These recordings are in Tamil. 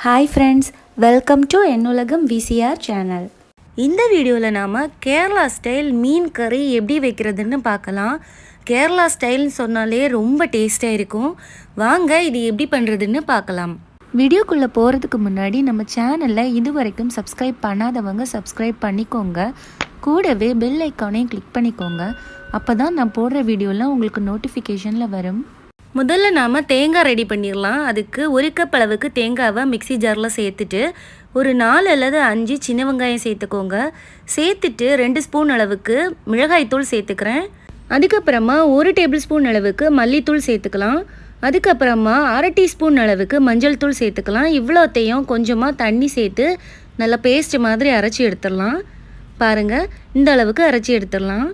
ஹாய் ஃப்ரெண்ட்ஸ், வெல்கம் டு என்னுலகம் விசிஆர் சேனல். இந்த வீடியோவில் நாம் கேரளா ஸ்டைல் மீன் கறி எப்படி வைக்கிறதுன்னு பார்க்கலாம். கேரளா ஸ்டைல்னு சொன்னாலே ரொம்ப டேஸ்ட்டாக இருக்கும். வாங்க இது எப்படி பண்ணுறதுன்னு பார்க்கலாம். வீடியோக்குள்ளே போகிறதுக்கு முன்னாடி நம்ம சேனலில் இது வரைக்கும் சப்ஸ்கிரைப் பண்ணாதவங்க சப்ஸ்கிரைப் பண்ணிக்கோங்க. கூடவே பெல் ஐக்கானையும் கிளிக் பண்ணிக்கோங்க. அப்போ தான் நான் போடுற வீடியோலாம் உங்களுக்கு நோட்டிஃபிகேஷனில் வரும். முதல்ல நாம் தேங்காய் ரெடி பண்ணிடலாம். அதுக்கு 1 கப் அளவுக்கு தேங்காவை மிக்சி ஜாரில் சேர்த்துட்டு ஒரு 4 அல்லது 5 சின்ன வெங்காயம் சேர்த்துக்கோங்க. சேர்த்துட்டு 2 ஸ்பூன் அளவுக்கு மிளகாய்த்தூள் சேர்த்துக்கிறேன். அதுக்கப்புறமா 1 டேபிள் ஸ்பூன் அளவுக்கு மல்லித்தூள் சேர்த்துக்கலாம். அதுக்கப்புறமா 1/2 டீஸ்பூன் அளவுக்கு மஞ்சள் தூள் சேர்த்துக்கலாம். இவ்வளோத்தையும் கொஞ்சமாக தண்ணி சேர்த்து நல்லா பேஸ்ட் மாதிரி அரைச்சி எடுத்துடலாம். பாருங்கள், இந்த அளவுக்கு அரைச்சி எடுத்துடலாம்.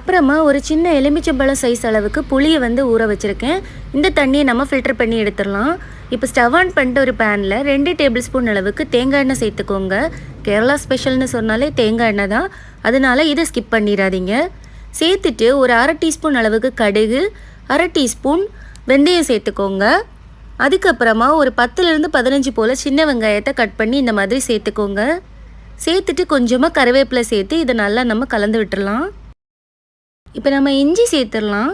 அப்புறமா ஒரு சின்ன எலுமிச்சம்பழம் சைஸ் அளவுக்கு புளியை ஊற வச்சுருக்கேன். இந்த தண்ணியை நம்ம ஃபில்டர் பண்ணி எடுத்துடலாம். இப்போ ஸ்டவ் ஆன் பண்ணிட்டு ஒரு பேனில் 2 டேபிள் ஸ்பூன் அளவுக்கு தேங்காய் எண்ணெய் சேர்த்துக்கோங்க. கேரளா ஸ்பெஷல்னு சொன்னாலே தேங்காய் எண்ணெய் தான், அதனால இதை ஸ்கிப் பண்ணிடாதீங்க. சேர்த்துட்டு ஒரு 1/2 டீஸ்பூன் அளவுக்கு கடுகு, 1/2 டீஸ்பூன் வெந்தயம் சேர்த்துக்கோங்க. அதுக்கப்புறமா ஒரு 10லேருந்து 15 போல் சின்ன வெங்காயத்தை கட் பண்ணி இந்த மாதிரி சேர்த்துக்கோங்க. சேர்த்துட்டு கொஞ்சமாக கருவேப்பிலை சேர்த்து இதை நல்லா நம்ம கலந்து விட்டுடலாம். இப்போ நம்ம இஞ்சி சேர்த்துடலாம்.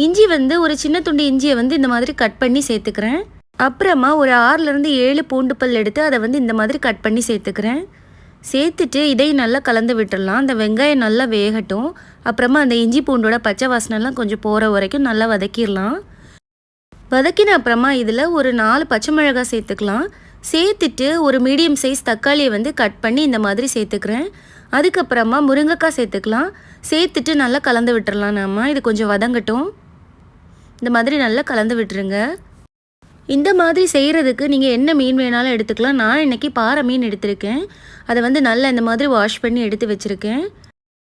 இஞ்சி ஒரு சின்ன துண்டு இஞ்சியை இந்த மாதிரி கட் பண்ணி சேர்த்துக்கிறேன். அப்புறமா ஒரு 6லேருந்து 7 பூண்டு பல் எடுத்து அதை இந்த மாதிரி கட் பண்ணி சேர்த்துக்கிறேன். சேர்த்துட்டு இதையும் நல்லா கலந்து விட்டுடலாம். அந்த வெங்காயம் நல்லா வேகட்டும். அப்புறமா அந்த இஞ்சி பூண்டோட பச்சை வாசனைலாம் கொஞ்சம் போகிற வரைக்கும் நல்லா வதக்கிடலாம். வதக்கின அப்புறமா இதில் ஒரு 4 பச்சை மிளகாய் சேர்த்துக்கலாம். சேர்த்துட்டு ஒரு மீடியம் சைஸ் தக்காளியை கட் பண்ணி இந்த மாதிரி சேர்த்துக்கிறேன். அதுக்கப்புறமா முருங்கைக்காய் சேர்த்துக்கலாம். சேர்த்துட்டு நல்லா கலந்து விட்டுறலாம். இது கொஞ்சம் வதங்கட்டும். இந்த மாதிரி நல்லா கலந்து விட்டுருங்க. இந்த மாதிரி செய்கிறதுக்கு நீங்கள் என்ன மீன் வேணாலும் எடுத்துக்கலாம். நான் இன்றைக்கி பாறை மீன் எடுத்திருக்கேன். அதை நல்லா இந்த மாதிரி வாஷ் பண்ணி எடுத்து வச்சுருக்கேன்.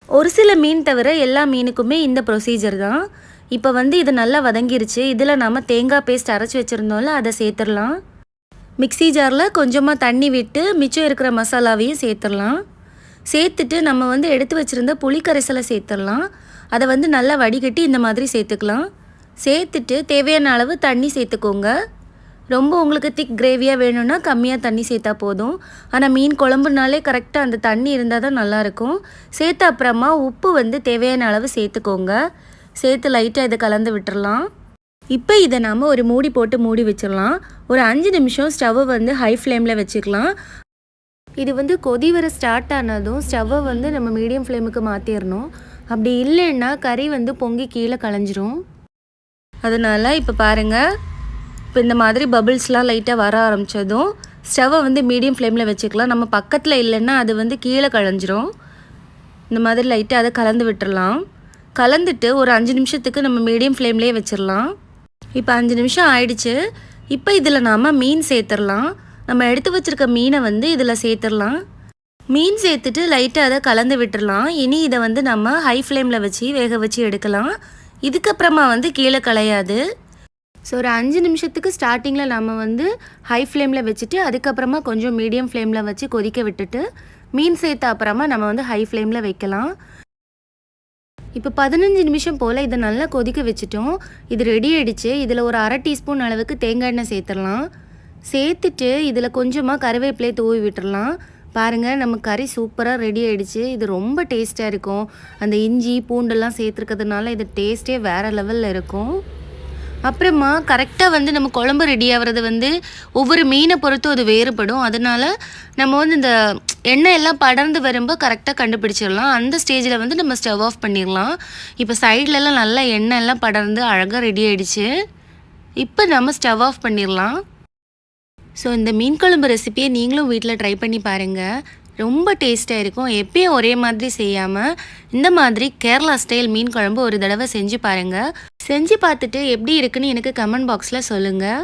ஒரு சில மீன் தவிர எல்லா மீனுக்குமே இந்த ப்ரொசீஜர் தான். இப்போ இது நல்லா வதங்கிருச்சு. இதில் நாம் தேங்காய் பேஸ்ட் அரைச்சி வச்சுருந்தோம்ல, அதை சேர்த்துடலாம். மிக்சி ஜாரில் கொஞ்சமாக தண்ணி விட்டு மிச்சம் இருக்கிற மசாலாவையும் சேர்த்துடலாம். சேர்த்துட்டு நம்ம எடுத்து வச்சுருந்த புளி கரைசலை சேர்த்துடலாம். அதை நல்லா வடிகட்டி இந்த மாதிரி சேர்த்துக்கலாம். சேர்த்துட்டு தேவையான அளவு தண்ணி சேர்த்துக்கோங்க. ரொம்ப உங்களுக்கு திக் கிரேவியாக வேணும்னா கம்மியாக தண்ணி சேர்த்தா போதும். ஆனால் மீன் குழம்புனாலே கரெக்டாக அந்த தண்ணி இருந்தால் தான் நல்லாயிருக்கும். சேர்த்த அப்புறமா உப்பு தேவையான அளவு சேர்த்துக்கோங்க. சேர்த்து லைட்டாக இதை கலந்து விட்டுறலாம். இப்போ இதை நாம் ஒரு மூடி போட்டு மூடி வச்சிடலாம். ஒரு 5 நிமிஷம் ஸ்டவ்வை ஹை ஃப்ளேமில் வச்சுக்கலாம். இது கொதி வர ஸ்டார்ட் ஆனதும் ஸ்டவ்வை நம்ம மீடியம் ஃப்ளேமுக்கு மாற்றிடணும். அப்படி இல்லைன்னா கறி பொங்கி கீழே கலைஞ்சிரும். அதனால் இப்போ பாருங்கள், இப்போ இந்த மாதிரி பபிள்ஸ்லாம் லைட்டாக வர ஆரம்பித்ததும் ஸ்டவ்வை மீடியம் ஃப்ளேமில் வச்சுக்கலாம். நம்ம பக்கத்தில் இல்லைன்னா அது கீழே கலைஞ்சிரும். இந்த மாதிரி லைட்டாக அதை கலந்து விட்டுடலாம். கலந்துட்டு ஒரு 5 நிமிஷத்துக்கு நம்ம மீடியம் ஃப்ளேம்லேயே வச்சிடலாம். இப்போ 5 நிமிஷம் ஆயிடுச்சு. இப்போ இதில் நாம் மீன் சேர்த்துடலாம். நம்ம எடுத்து வச்சுருக்க மீனை இதில் சேர்த்துடலாம். மீன் சேர்த்துட்டு லைட்டாக அதை கலந்து விட்டுடலாம். இனி இதை நம்ம ஹை ஃப்ளேமில் வச்சு வேக வச்சு எடுக்கலாம். இதுக்கப்புறமா கீழே கலையாது. ஸோ ஒரு 5 நிமிஷத்துக்கு ஸ்டார்டிங்கில் நம்ம ஹை ஃப்ளேமில் வச்சுட்டு அதுக்கப்புறமா கொஞ்சம் மீடியம் ஃப்ளேமில் வச்சு கொதிக்க விட்டுட்டு மீன் சேர்த்த அப்புறமா நம்ம ஹை ஃப்ளேமில் வைக்கலாம். இப்போ 15 நிமிஷம் போல் இதை நல்லா கொதிக்க வச்சுட்டோம். இது ரெடி ஆகிடுச்சு. இதில் ஒரு 1/2 டீஸ்பூன் அளவுக்கு தேங்காய் எண்ணெய் சேர்த்துடலாம். சேர்த்துட்டு இதில் கொஞ்சமாக கருவேப்பிலையை தூவி விட்டுடலாம். பாருங்கள், நம்ம கறி சூப்பராக ரெடி ஆகிடுச்சு. இது ரொம்ப டேஸ்ட்டாக இருக்கும். அந்த இஞ்சி பூண்டெல்லாம் சேர்த்துருக்கிறதுனால இது டேஸ்ட்டே வேறு லெவலில் இருக்கும். அப்புறமா கரெக்டாக நம்ம குழம்பு ரெடி ஆகிறது ஒவ்வொரு மீனை பொறுத்தும் அது வேறுபடும். அதனால் நம்ம இந்த எண்ணெய் எல்லாம் படர்ந்து வரும்போது கரெக்டாக கண்டுபிடிச்சிடலாம். அந்த ஸ்டேஜில் நம்ம ஸ்டவ் ஆஃப் பண்ணிடலாம். இப்போ சைட்லலாம் நல்லா எண்ணெய் எல்லாம் படர்ந்து அழகாக ரெடி ஆகிடுச்சு. இப்போ நம்ம ஸ்டவ் ஆஃப் பண்ணிடலாம். ஸோ இந்த மீன் குழம்பு ரெசிபியை நீங்களும் வீட்டில் ட்ரை பண்ணி பாருங்கள். ரொம்ப டேஸ்ட்டாக இருக்கும். எப்பயும் ஒரே மாதிரி செய்யாமல் இந்த மாதிரி கேரளா ஸ்டைல் மீன் குழம்பு ஒரு தடவை செஞ்சு பாருங்கள். செஞ்சு பார்த்துட்டு எப்படி இருக்குன்னு எனக்கு கமெண்ட் பாக்ஸில் சொல்லுங்கள்.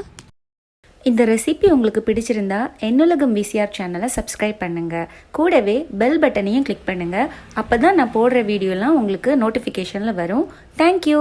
இந்த ரெசிபி உங்களுக்கு பிடிச்சிருந்தா என்னுலகம் விசிஆர் சேனலை சப்ஸ்கிரைப் பண்ணுங்கள். கூடவே பெல் பட்டனையும் கிளிக் பண்ணுங்கள். அப்போ தான் நான் போடுற வீடியோலாம் உங்களுக்கு நோட்டிஃபிகேஷனில் வரும். தேங்க்யூ.